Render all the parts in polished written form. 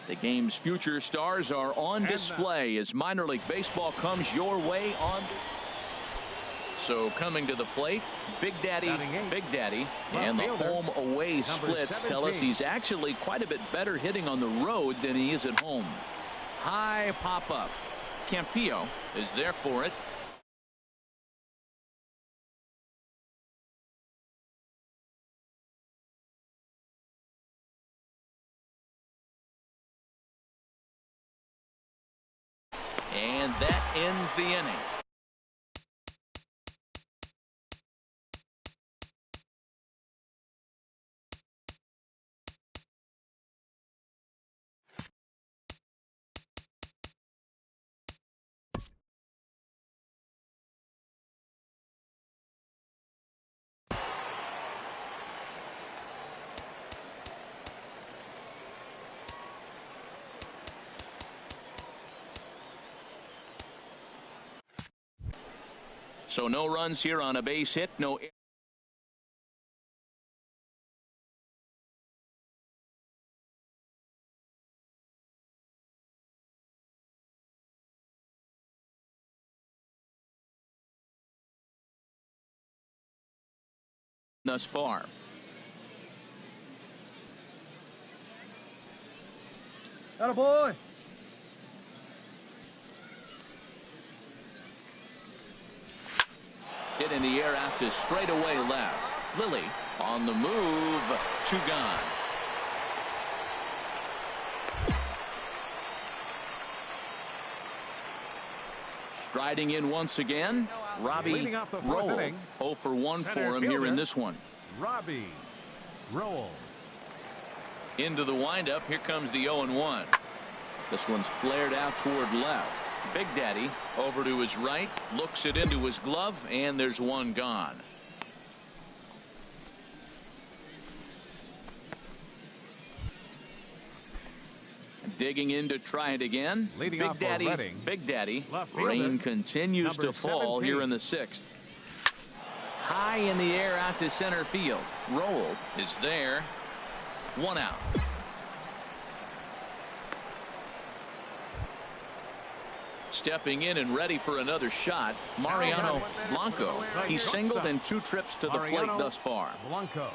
The game's future stars are on display as minor league baseball comes your way on. So coming to the plate, Big Daddy, and the home away splits tell us he's actually quite a bit better hitting on the road than he is at home. High pop up. Campillo is there for it. And that ends the inning. So no runs here on a base hit, no. Thus far. Attaboy. Hit in the air out to straightaway left. Lilly on the move. 2 gone. Striding in once again, Robbie Rowell. 0 for 1 for him here in this one. Robbie Rowell. Into the windup. Here comes the 0-1. This one's flared out toward left. Big Daddy over to his right, looks it into his glove, and there's 1 gone. Digging in to try it again. Big Daddy. Rain continues to fall here in the 6th. High in the air out to center field. Rowell is there. 1 out. Stepping in and ready for another shot, Mariano Blanco. He's singled in 2 trips to the plate thus far. Blanco.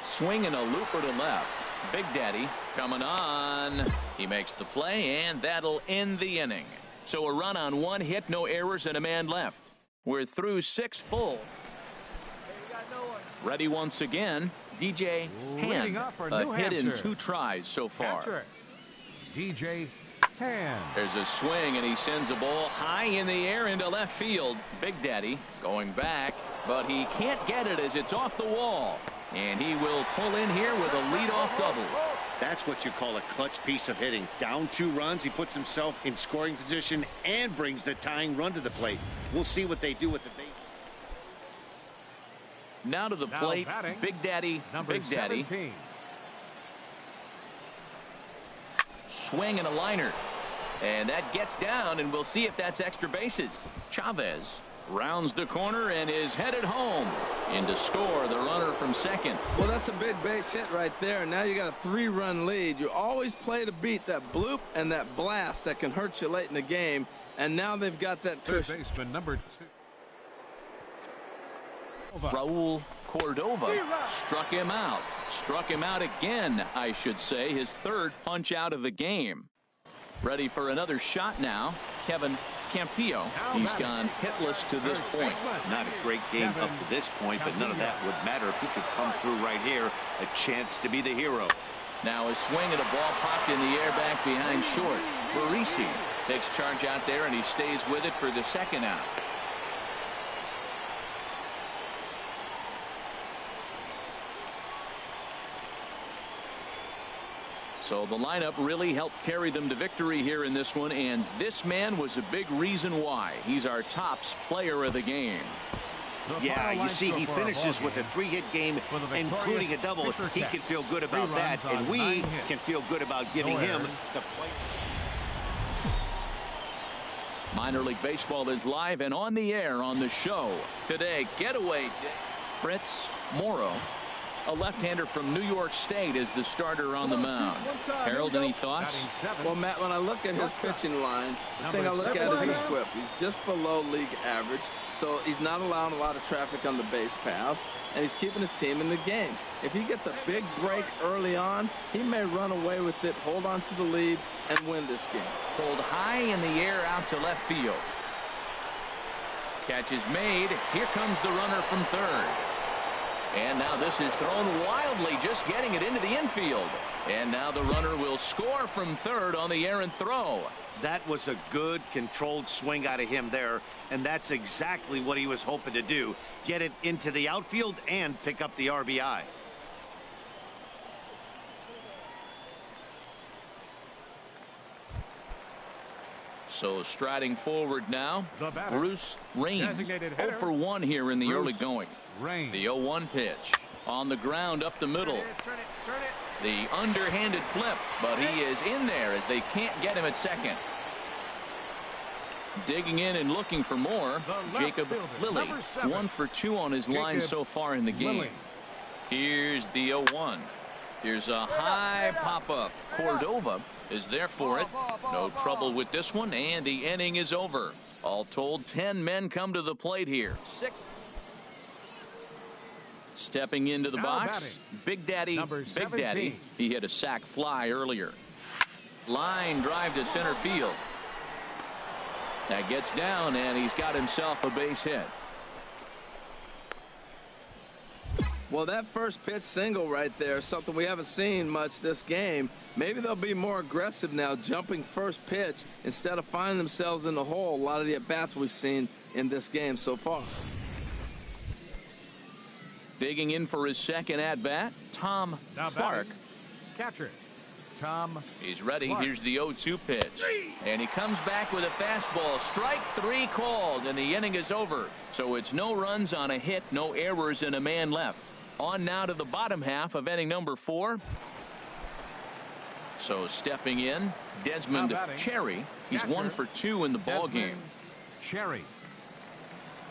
Swing and a looper to left. Big Daddy coming on. He makes the play, and that'll end the inning. So a run on 1 hit, no errors, and a man left. We're through 6 full. Ready once again, DJ Hand. A hit in 2 tries so far. DJ Hand. There's a swing, and he sends a ball high in the air into left field. Big Daddy going back, but he can't get it as it's off the wall. And he will pull in here with a leadoff double. That's what you call a clutch piece of hitting. Down 2 runs, he puts himself in scoring position and brings the tying run to the plate. We'll see what they do with the base. Now to the plate, Big Daddy. 17. Swing and a liner. And that gets down, and we'll see if that's extra bases. Chavez rounds the corner and is headed home. In to score the runner from second. Well, that's a big base hit right there. Now you got a 3-run lead. You always play to beat that bloop and that blast that can hurt you late in the game. And now they've got that cushion. Baseman number 2. Raul Cordova struck him out. Struck him out again, I should say. His 3rd punch out of the game. Ready for another shot now. Kevin Campillo. He's gone hitless to this point. Not a great game up to this point, but none of that would matter if he could come through right here. A chance to be the hero. Now a swing at a ball popped in the air back behind short. Barisi takes charge out there, and he stays with it for the 2nd out. So the lineup really helped carry them to victory here in this one, and this man was a big reason why. He's our tops player of the game. Yeah, you see, he finishes with a 3-hit game, including a double. He can feel good about that, and we can feel good about giving him the play. Minor League Baseball is live and on the air on the show today. Getaway Fritz Morrow, a left-hander from New York State, is the starter on the mound. Harold, any thoughts? Well, Matt, when I look at his pitching line, the thing I look at is his whip. He's just below league average, so he's not allowing a lot of traffic on the base paths, and he's keeping his team in the game. If he gets a big break early on, he may run away with it, hold on to the lead, and win this game. Pulled high in the air out to left field. Catch is made. Here comes the runner from third. And now this is thrown wildly, just getting it into the infield. And now the runner will score from third on the errant throw. That was a good, controlled swing out of him there, and that's exactly what he was hoping to do. Get it into the outfield and pick up the RBI. So striding forward now, Bruce Raines. 0 for 1 here in the early going. The 0-1 pitch on the ground up the middle. The underhanded flip, but he is in there as they can't get him at second. Digging in and looking for more, Jacob Lilly. 1 for 2 on his line so far in the game. Here's the 0-1. Here's a high pop-up. Cordova is there for it. No trouble with this one, and the inning is over. All told, 10 men come to the plate here. 6. Stepping into the box, Big Daddy. Big Daddy. He hit a sac fly earlier. Line drive to center field. That gets down, and he's got himself a base hit. Well, that first pitch single right there is something we haven't seen much this game. Maybe they'll be more aggressive now, jumping first pitch instead of finding themselves in the hole. A lot of the at-bats we've seen in this game so far. Digging in for his second at-bat, Tom Clark. Catcher, Tom. He's ready. Clark. Here's the 0-2 pitch. And he comes back with a fastball. Strike 3 called, and the inning is over. So it's no runs on a hit, no errors, and a man left. On now to the bottom half of inning number 4. So stepping in, Desmond Cherry. He's Catcher, 1 for 2 in the ball game. Cherry.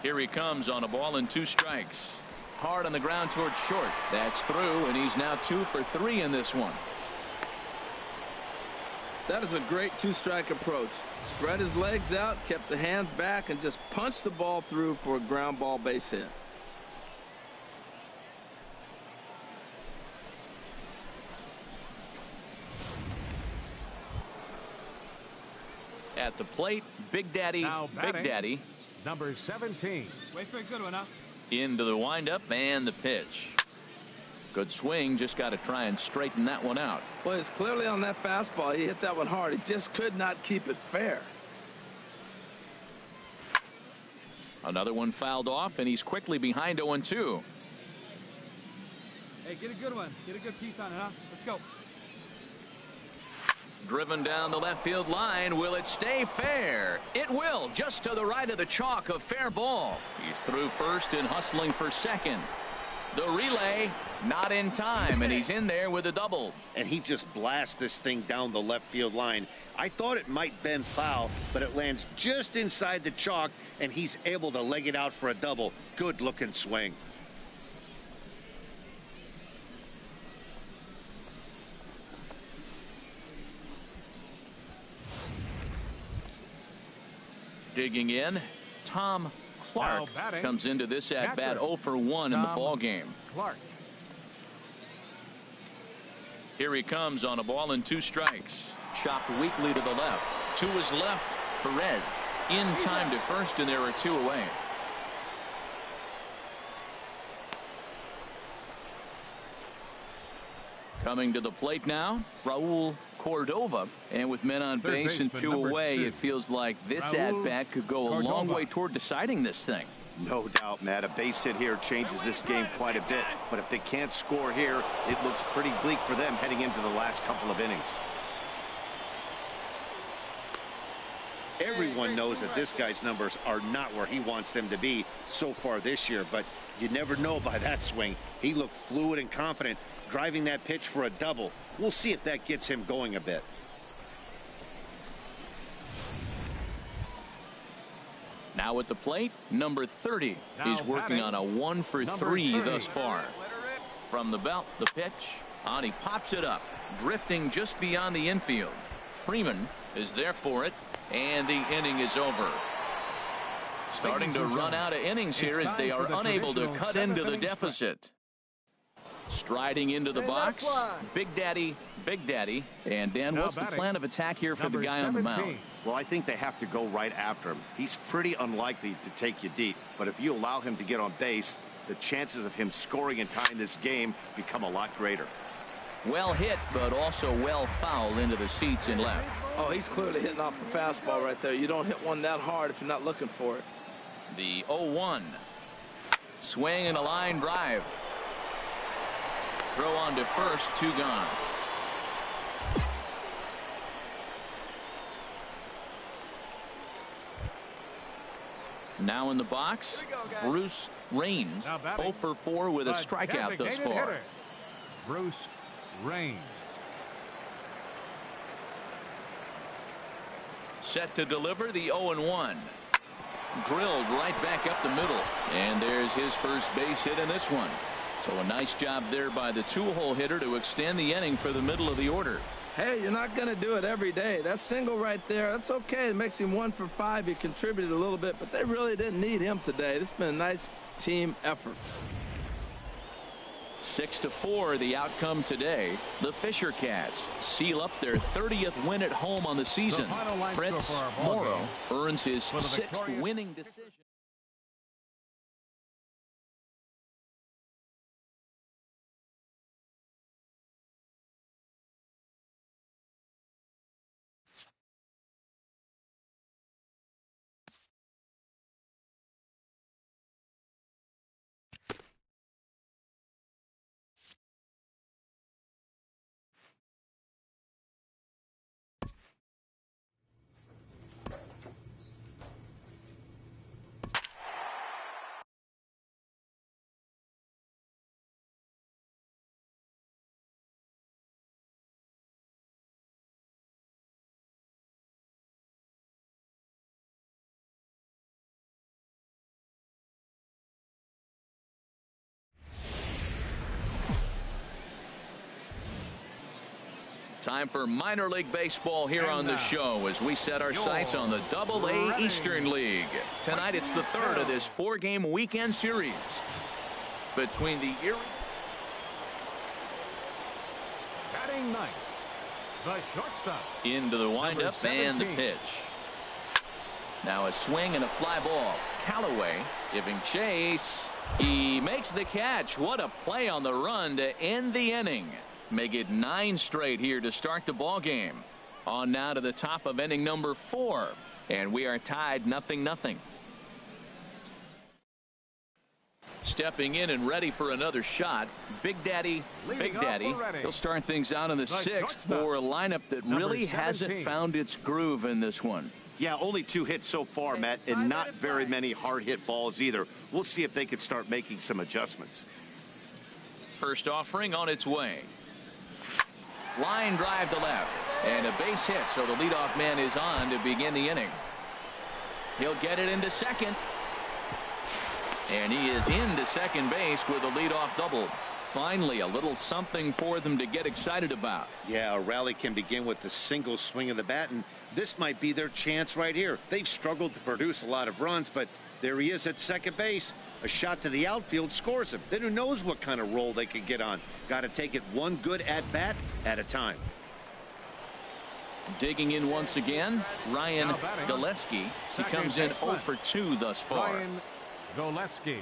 Here he comes on a ball and 2 strikes. Hard on the ground towards short. That's through, and he's now 2 for 3 in this one. That is a great 2-strike approach. Spread his legs out, kept the hands back, and just punched the ball through for a ground ball base hit. At the plate, Big Daddy. Big Daddy. Number 17. Wait for a good one, huh? Into the windup and the pitch. Good swing. Just got to try and straighten that one out. Well, it's clearly on that fastball. He hit that one hard. He just could not keep it fair. Another one fouled off, and he's quickly behind 0-2. Hey, get a good one. Get a good piece on it, huh? Let's go. Driven down the left field line. Will it stay fair? It will. Just to the right of the chalk, a fair ball. He's through first and hustling for second. The relay not in time, and he's in there with a double. And he just blasts this thing down the left field line. I thought it might bend foul, but it lands just inside the chalk, and he's able to leg it out for a double. Good looking swing. Digging in, Tom Clark comes into this at bat 0 for 1 in the ball game. Clark. Here he comes on a ball and 2 strikes. Chopped weakly to the left. To his left, Perez in time to first, and there are 2 away. Coming to the plate now, Raul Cordova, and with men on base and 2 away, it feels like this at-bat could go a long way toward deciding this thing. No doubt, Matt. A base hit here changes this game quite a bit, but if they can't score here, it looks pretty bleak for them heading into the last couple of innings. Everyone knows that this guy's numbers are not where he wants them to be so far this year, but you never know by that swing. He looked fluid and confident, driving that pitch for a double. We'll see if that gets him going a bit. Now at the plate, number 30. He's working on a 1 for 3 thus far. From the belt, the pitch. And he pops it up, drifting just beyond the infield. Freeman is there for it, and the inning is over. Starting to run out of innings here as they are unable to cut into the deficit. Striding into the box, Big Daddy. And Dan, what's the plan of attack here for the guy on the mound? Well, I think they have to go right after him. He's pretty unlikely to take you deep, but if you allow him to get on base, the chances of him scoring and tying this game become a lot greater. Well hit, but also well fouled into the seats in left. Oh, he's clearly hitting off the fastball right there. You don't hit one that hard if you're not looking for it. The 0-1. Swing and a line drive. Throw on to first, 2 gone. Now in the box, Bruce Raines, 0 for 4 with a strikeout thus far. Bruce Raines. Set to deliver the 0-1. Drilled right back up the middle. And there's his first base hit in this one. So a nice job there by the 2-hole hitter to extend the inning for the middle of the order. Hey, you're not going to do it every day. That single right there, that's okay. It makes him 1 for 5. He contributed a little bit, but they really didn't need him today. This has been a nice team effort. 6-4 the outcome today. The Fisher Cats seal up their 30th win at home on the season. Fritz Morrow earns his 6th winning decision. Time for minor league baseball here on the show as we set our sights on the Double-A Eastern League. Tonight it's the third of this 4-game weekend series between the Erie. Batting ninth, the shortstop. Into the windup and the pitch. Now a swing and a fly ball. Callaway giving chase. He makes the catch. What a play on the run to end the inning. Make it 9 straight here to start the ball game. On now to the top of inning number 4, and we are tied 0-0. Stepping in and ready for another shot, Big Daddy. He'll start things out in the 6th for a lineup that really hasn't found its groove in this one. Yeah, only 2 hits so far, Matt, and not very many hard hit balls either. We'll see if they can start making some adjustments. First offering on its way. Line drive to left, and a base hit, so the leadoff man is on to begin the inning. He'll get it into second, and he is into second base with a leadoff double. Finally, a little something for them to get excited about. Yeah, a rally can begin with a single swing of the bat, and this might be their chance right here. They've struggled to produce a lot of runs, but there he is at second base. A shot to the outfield scores him. Then who knows what kind of roll they could get on. Got to take it one good at-bat at a time. Digging in once again, Ryan Goleski. He comes in 0 for 2 thus far. Ryan Goleski.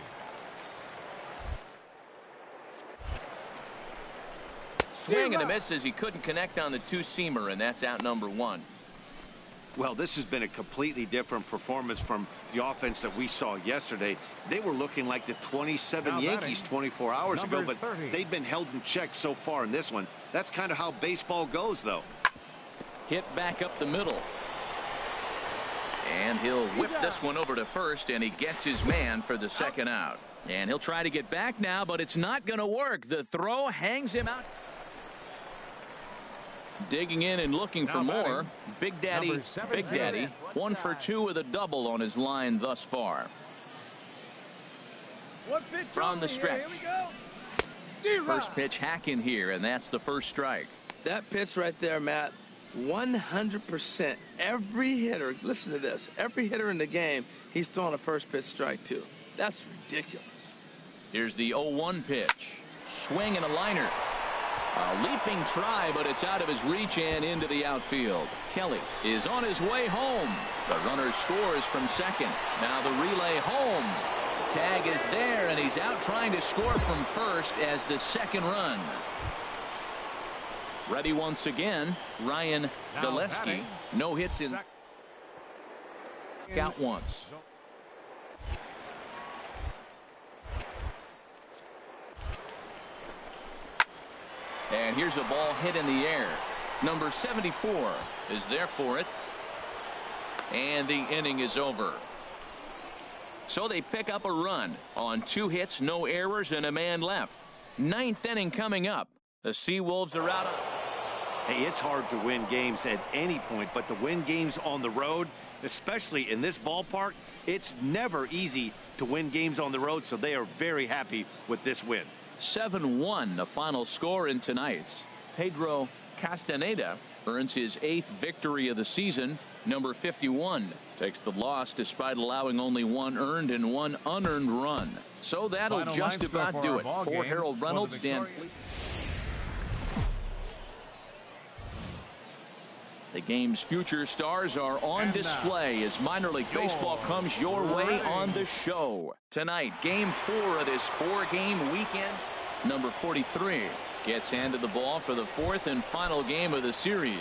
Swing and a miss as he couldn't connect on the 2-seamer, and that's out number 1. Well, this has been a completely different performance from the offense that we saw yesterday. They were looking like the 27 Yankees 24 hours ago, but they've been held in check so far in this one. That's kind of how baseball goes, though. Hit back up the middle. And he'll whip this one over to first, and he gets his man for the second out. And he'll try to get back now, but it's not going to work. The throw hangs him out. Digging in and looking for more. Big Daddy, Big Daddy, 1 for 2 with a double on his line thus far. From the stretch. First pitch hacking here, and that's the first strike. That pitch right there, Matt, 100%. Every hitter, listen to this, every hitter in the game, he's throwing a first pitch strike to. That's ridiculous. Here's the 0-1 pitch. Swing and a liner. A leaping try, but it's out of his reach and into the outfield. Kelly is on his way home. The runner scores from second. Now the relay home. The tag is there, and he's out trying to score from first as the second run. Ready once again, Ryan Gillespie. No hits in. Out once. And here's a ball hit in the air. Number 74 is there for it. And the inning is over. So they pick up a run on 2 hits, no errors, and a man left. 9th inning coming up. The Seawolves are out. Hey, it's hard to win games at any point, but to win games on the road, especially in this ballpark, it's never easy to win games on the road, so they are very happy with this win. 7-1 the final score in tonight's. Pedro Castaneda earns his 8th victory of the season. Number 51 takes the loss despite allowing only 1 earned and 1 unearned run. So that'll just about do it. For Harold Reynolds, Dan. The game's future stars are on display as minor league baseball comes your way on the show. Tonight, game 4 of this 4-game weekend. Number 43 gets handed the ball for the 4th and final game of the series.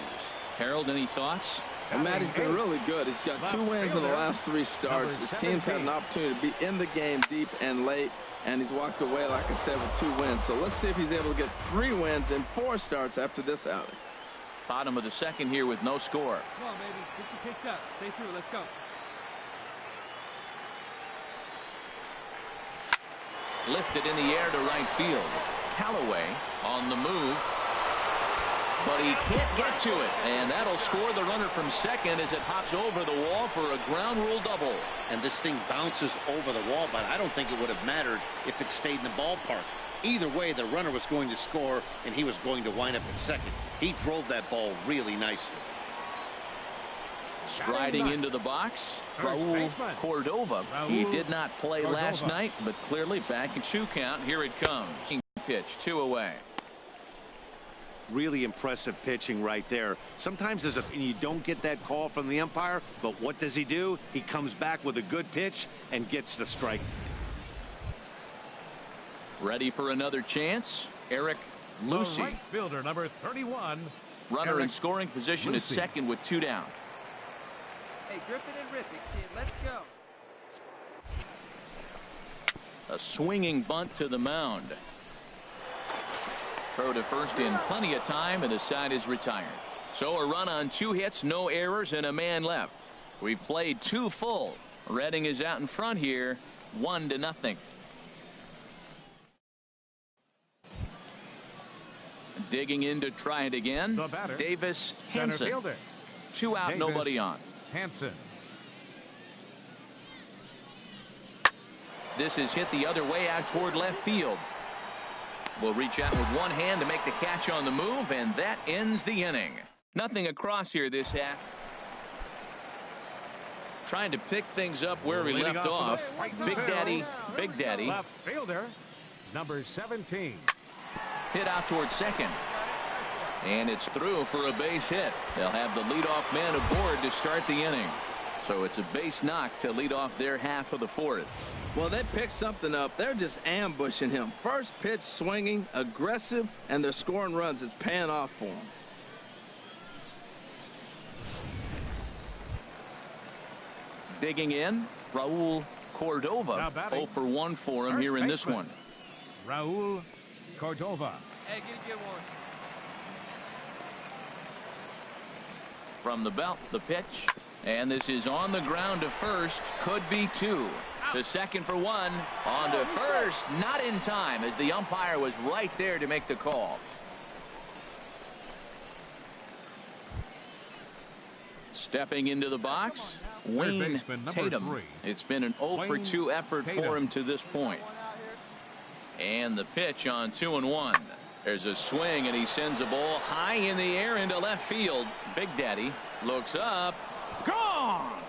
Harold, any thoughts? Well, Matt, he's been really good. He's got 2 wins in the last 3 starts. His team's had an opportunity to be in the game deep and late, and he's walked away, like I said, with 2 wins. So let's see if he's able to get 3 wins in 4 starts after this outing. Bottom of the 2nd here with no score. Come on, baby. Get your kicks up. Stay through. Let's go. Lifted in the air to right field. Callaway on the move. But he can't get to it. And that'll score the runner from second as it hops over the wall for a ground rule double. And this thing bounces over the wall, but I don't think it would have mattered if it stayed in the ballpark. Either way, the runner was going to score, and he was going to wind up at second. He drove that ball really nicely. Striding into the box, Raul Cordova. He did not play last night, but clearly back in 2 count. Here it comes. Pitch, 2 away. Really impressive pitching right there. Sometimes you don't get that call from the umpire, but what does he do? He comes back with a good pitch and gets the strike. Ready for another chance. Eric Lucy. Right fielder number 31. Runner Eric in scoring position Lucy. at second with 2 down. Hey, Griffin and Rippick, kid, let's go. A swinging bunt to the mound. Throw to first in plenty of time, and the side is retired. So a run on 2 hits, no errors, and a man left. We've played 2 full. Reading is out in front here, 1-0. Digging in to try it again. Davis Hansen. 2 out, Davis nobody on. Hansen. This is hit the other way out toward left field. Will reach out with 1 hand to make the catch on the move, and that ends the inning. Nothing across here this half. Trying to pick things up where we left off. Big Daddy. Left fielder number 17. Hit out toward second. And it's through for a base hit. They'll have the leadoff man aboard to start the inning. So it's a base knock to lead off their half of the 4th. Well, they picked something up. They're just ambushing him. First pitch swinging, aggressive, and they're scoring runs. It's paying off for them. Digging in, Raul Cordova. 0 for 1 for him here in this one. Raul Cordova. Hey, get one. From the belt, the pitch. And this is on the ground to first. Could be 2. To second for 1. On to first. Not in time as the umpire was right there to make the call. Stepping into the box, Wayne Tatum. 3. It's been an 0 for 2 effort for him to this point. And the pitch on 2-1. There's a swing, and he sends a ball high in the air into left field. Big Daddy looks up. Gone!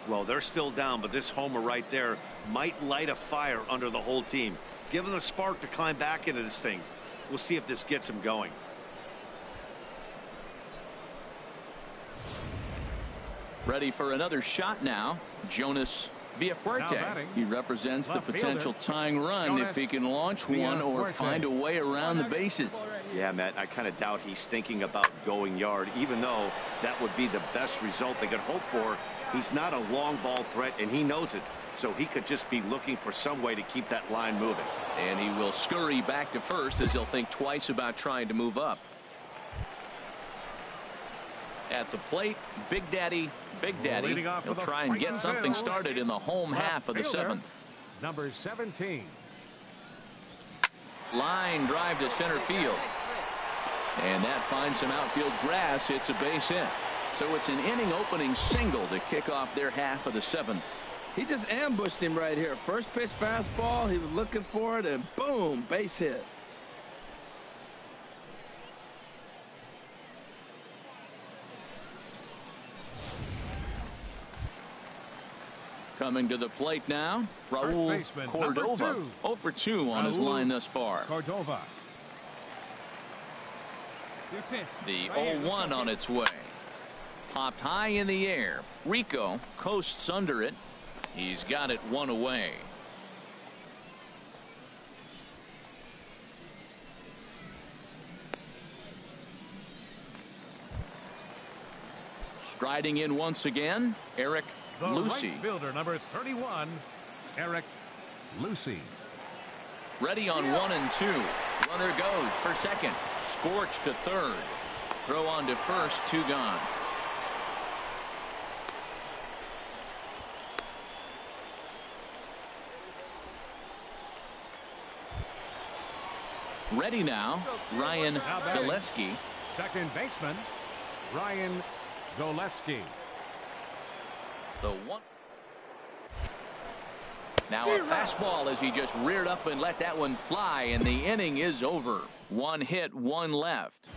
Well, they're still down, but this homer right there might light a fire under the whole team. Give them a spark to climb back into this thing. We'll see if this gets them going. Ready for another shot now. Jonas Villafuerte. He represents the potential tying run if he can launch one or find a way around the bases. Yeah, Matt, I kind of doubt he's thinking about going yard, even though that would be the best result they could hope for. He's not a long ball threat, and he knows it. So he could just be looking for some way to keep that line moving. And he will scurry back to first as he'll think twice about trying to move up. At the plate, Big Daddy. He'll try and get something started in the home half of the 7th. Number 17. Line drive to center field. And that finds some outfield grass. It's a base hit. So it's an inning opening single to kick off their half of the 7th. He just ambushed him right here. First pitch fastball. He was looking for it, and boom, base hit. Coming to the plate now, Raul Cordova. 0 for 2 on his line thus far. Cordova. The 0-1 on its way. Popped high in the air. Rico coasts under it. He's got it one away. Striding in once again, Eric Lucy. Right fielder, number 31, Eric Lucy. Ready on 1 and 2. Runner goes for second. Scorched to third. Throw on to first. 2 gone. Ready now, Ryan Goleski. Second baseman, Ryan Goleski. The 1. Now a fastball as he just reared up and let that one fly, and the inning is over. 1 hit, 1 left.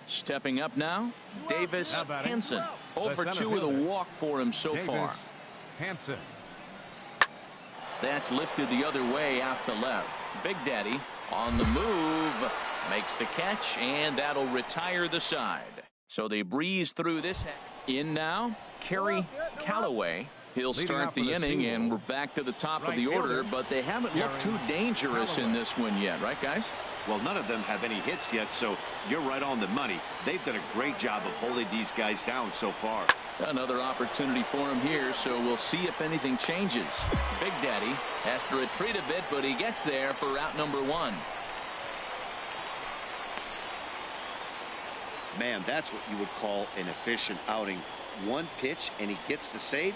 Stepping up now, Davis Hansen. 0 for 2 with a walk for him so far. Hansen. That's lifted the other way out to left. Big Daddy on the move, makes the catch, and that'll retire the side. So they breeze through this. In now, Kerry Callaway. He'll start the inning, and we're back to the top of the order, but they haven't looked too dangerous in this one yet, right, guys? Well, none of them have any hits yet, so you're right on the money. They've done a great job of holding these guys down so far. Another opportunity for him here, so we'll see if anything changes. Big Daddy has to retreat a bit, but he gets there for out number 1. Man, that's what you would call an efficient outing. 1 pitch, and he gets the save.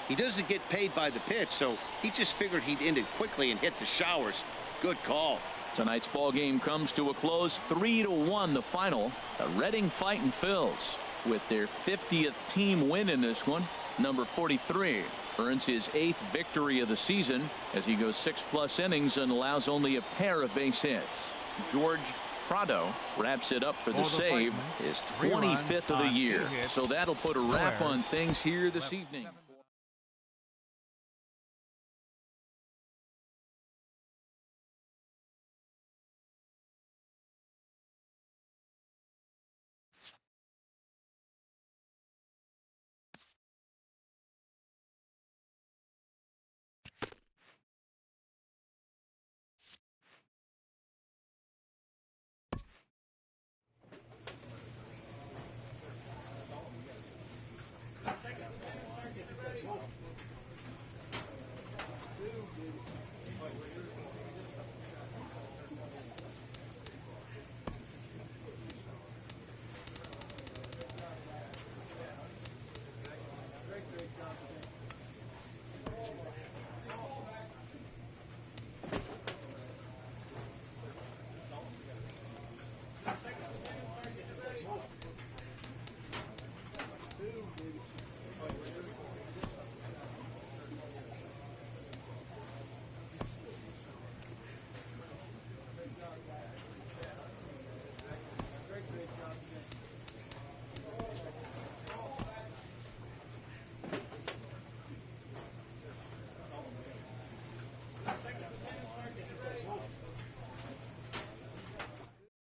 He doesn't get paid by the pitch, so he just figured he'd end it quickly and hit the showers. Good call. Tonight's ball game comes to a close. 3-1 the final. The Reading Fightin' Phils with their 50th team win in this one. Number 43 earns his 8th victory of the season as he goes 6+ innings and allows only a pair of base hits. George Prado wraps it up for the save, his 25th of the year. So that'll put a wrap on things here this evening.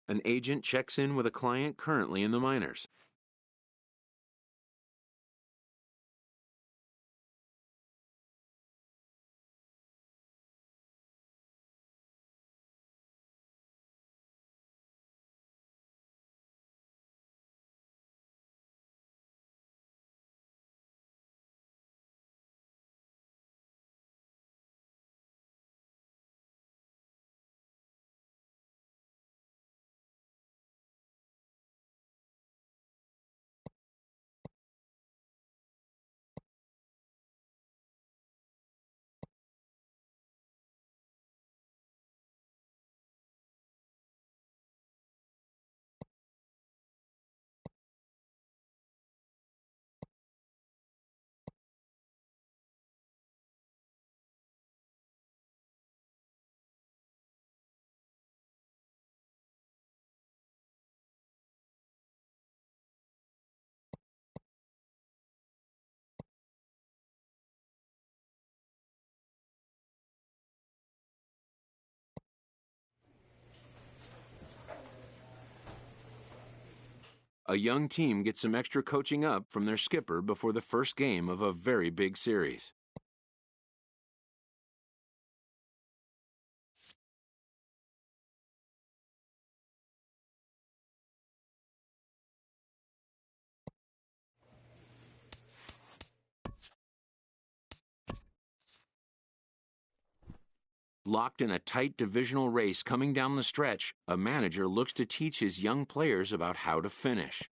An agent checks in with a client currently in the minors. A young team gets some extra coaching up from their skipper before the first game of a very big series. Locked in a tight divisional race coming down the stretch, a manager looks to teach his young players about how to finish.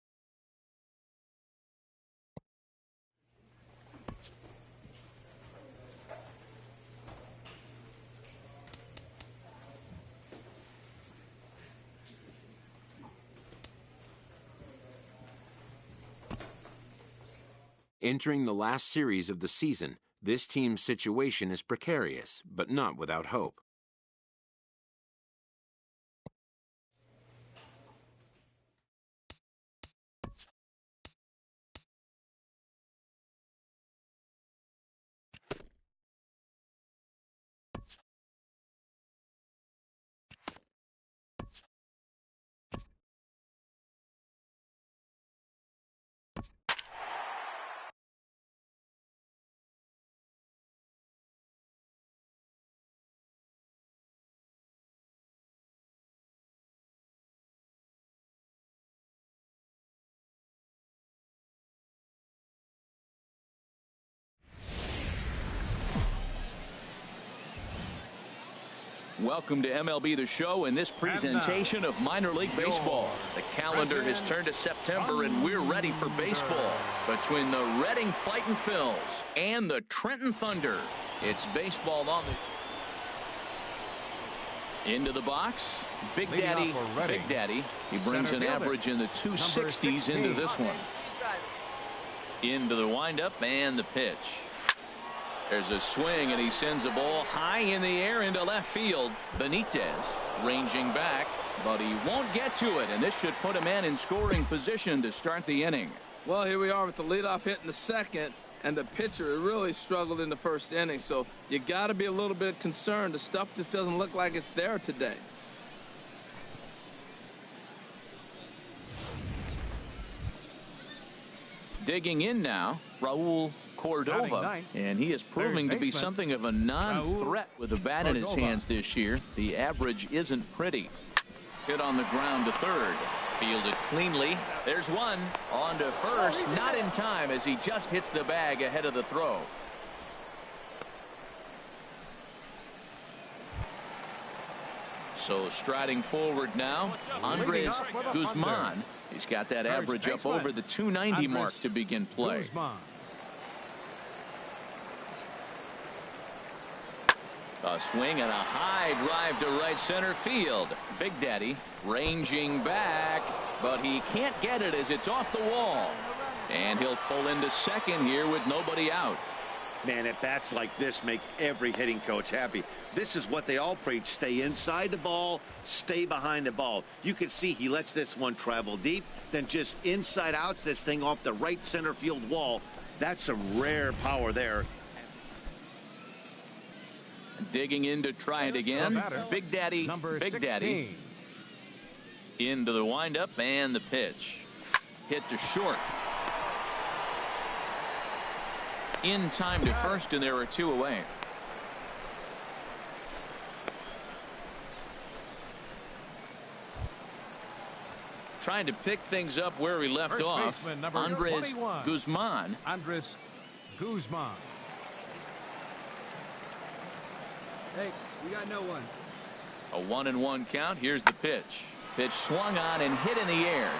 Entering the last series of the season, this team's situation is precarious, but not without hope. Welcome to MLB The Show and this presentation of minor league baseball. The calendar has turned to September and we're ready for baseball. Between the Reading Fightin' Phils and the Trenton Thunder, it's baseball on the... Into the box, Big Daddy. He brings an average in the 260s into this one. Into the windup and the pitch. There's a swing, and he sends a ball high in the air into left field. Benitez ranging back, but he won't get to it, and this should put a man in scoring position to start the inning. Well, here we are with the leadoff hit in the second, and the pitcher really struggled in the first inning, so you got to be a little bit concerned. The stuff just doesn't look like it's there today. Digging in now, Raul Cordova, and he is proving to be something of a non-threat with the bat in his hands this year. The average isn't pretty. Hit on the ground to third. Fielded cleanly. There's one. On to first. Not in time as he just hits the bag ahead of the throw. So striding forward now, Andres Guzman. He's got that average up over the 290 mark to begin play. A swing and a high drive to right center field. Big Daddy ranging back, but he can't get it as it's off the wall. And he'll pull into second here with nobody out. Man, at bats like this make every hitting coach happy. This is what they all preach. Stay inside the ball, stay behind the ball. You can see he lets this one travel deep, then just inside outs this thing off the right center field wall. That's some rare power there. Digging in to try it again. Big Daddy, Big Daddy. Into the windup and the pitch. Hit to short. In time to first, and there are 2 away. Trying to pick things up where we left off. Andres Guzman. Andres Guzman. Hey, we got no one. A 1-1 count. Here's the pitch. Pitch swung on and hit in the air.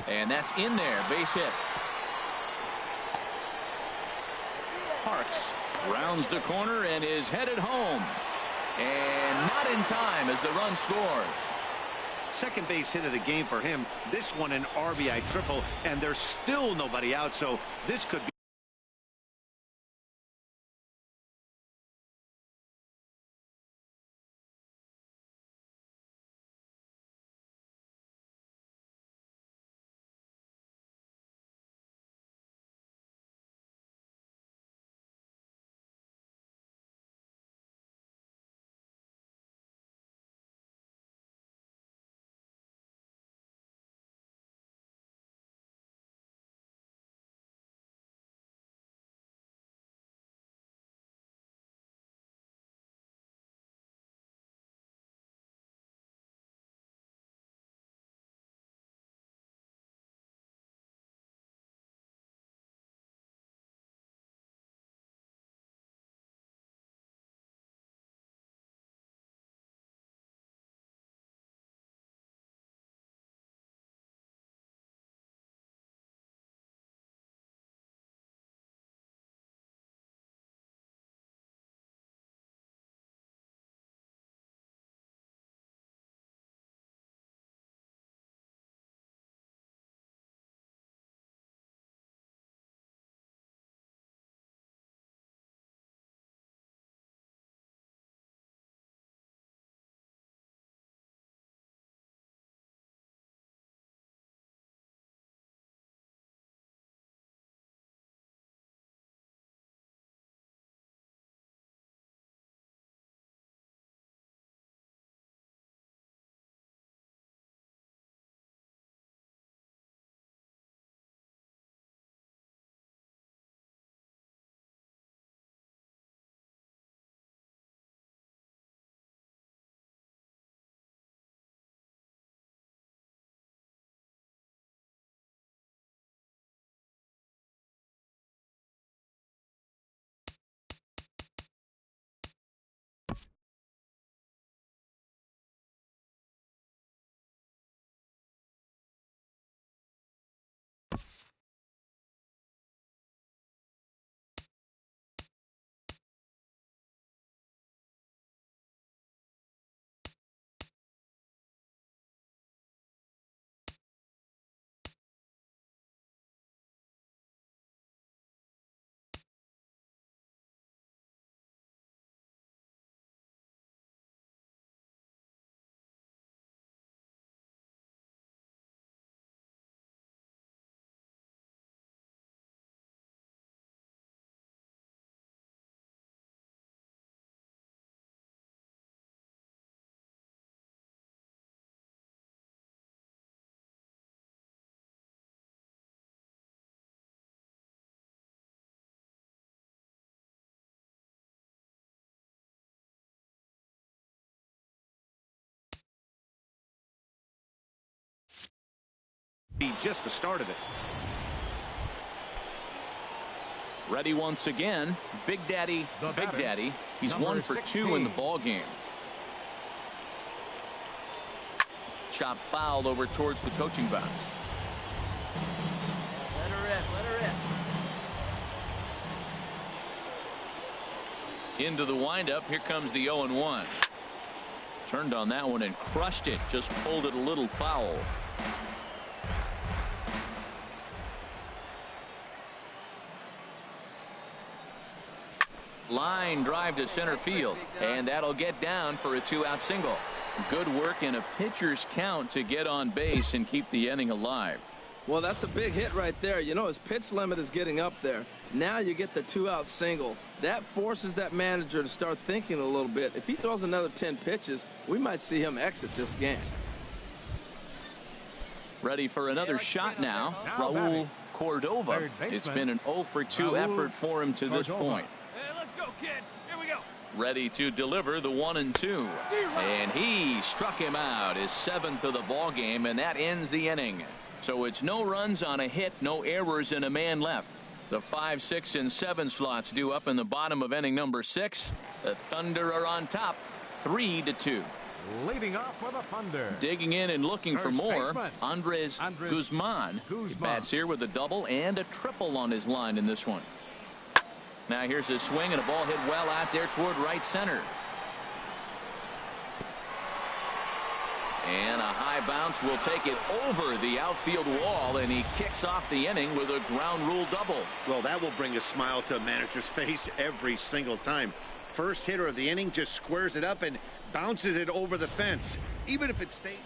And that's in there. Base hit. Parks rounds the corner and is headed home. And not in time as the run scores. Second base hit of the game for him. This one an RBI triple, and there's still nobody out, so this could be. Be just the start of it. Ready once again. Big Daddy, Big Daddy. He's 1 for 2 in the ball game. Chop fouled over towards the coaching box. Let her rip, let her rip. Into the windup. Here comes the 0-1. Turned on that one and crushed it. Just pulled it a little foul. Line drive to center field, and that'll get down for a 2-out single. Good work in a pitcher's count to get on base and keep the inning alive. Well, that's a big hit right there. You know, his pitch limit is getting up there. Now you get the 2-out single. That forces that manager to start thinking a little bit. If he throws another 10 pitches, we might see him exit this game. Ready for another shot now. Raul Cordova. It's been an 0-for-2 effort for him to this point. Let's go, kid. Here we go. Ready to deliver the 1-2. And he struck him out, his 7th of the ball game, and that ends the inning. So it's no runs on a hit, no errors, and a man left. The 5, 6, and 7 slots due up in the bottom of inning number 6. The Thunder are on top, 3-2. Leading off with a Thunder. Digging in and looking for more, Andres Guzman. He Guzman. bats here with a double and a triple on his line in this one. Now here's a swing and a ball hit well out there toward right center. And a high bounce will take it over the outfield wall, and he kicks off the inning with a ground rule double. Well, that will bring a smile to a manager's face every single time. First hitter of the inning just squares it up and bounces it over the fence, even if it stays.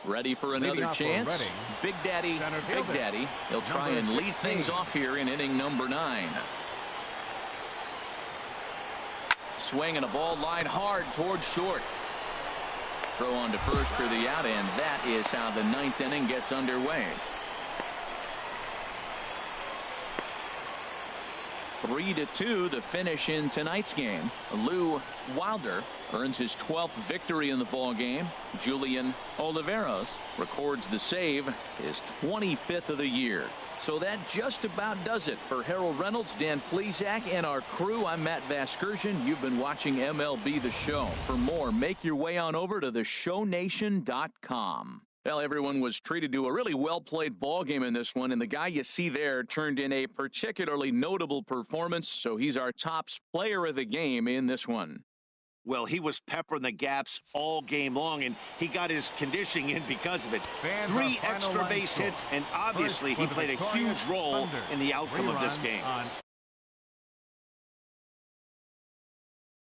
Ready for another chance. Big Daddy. He'll try and lead things off here in inning number 9. Swing and a ball line hard towards short. Throw on to first for the out, and that is how the 9th inning gets underway. 3-2 the finish in tonight's game. Lou Wilder earns his 12th victory in the ball game. Julian Oliveros records the save, his 25th of the year. So that just about does it for Harold Reynolds, Dan Plesac, and our crew. I'm Matt Vasgersian. You've been watching MLB The Show. For more, make your way on over to theshownation.com. Well, everyone was treated to a really well-played ball game in this one, and the guy you see there turned in a particularly notable performance, so he's our top player of the game in this one. Well, he was peppering the gaps all game long, and he got his conditioning in because of it. 3 extra base hits, and obviously he played a huge role in the outcome of this game.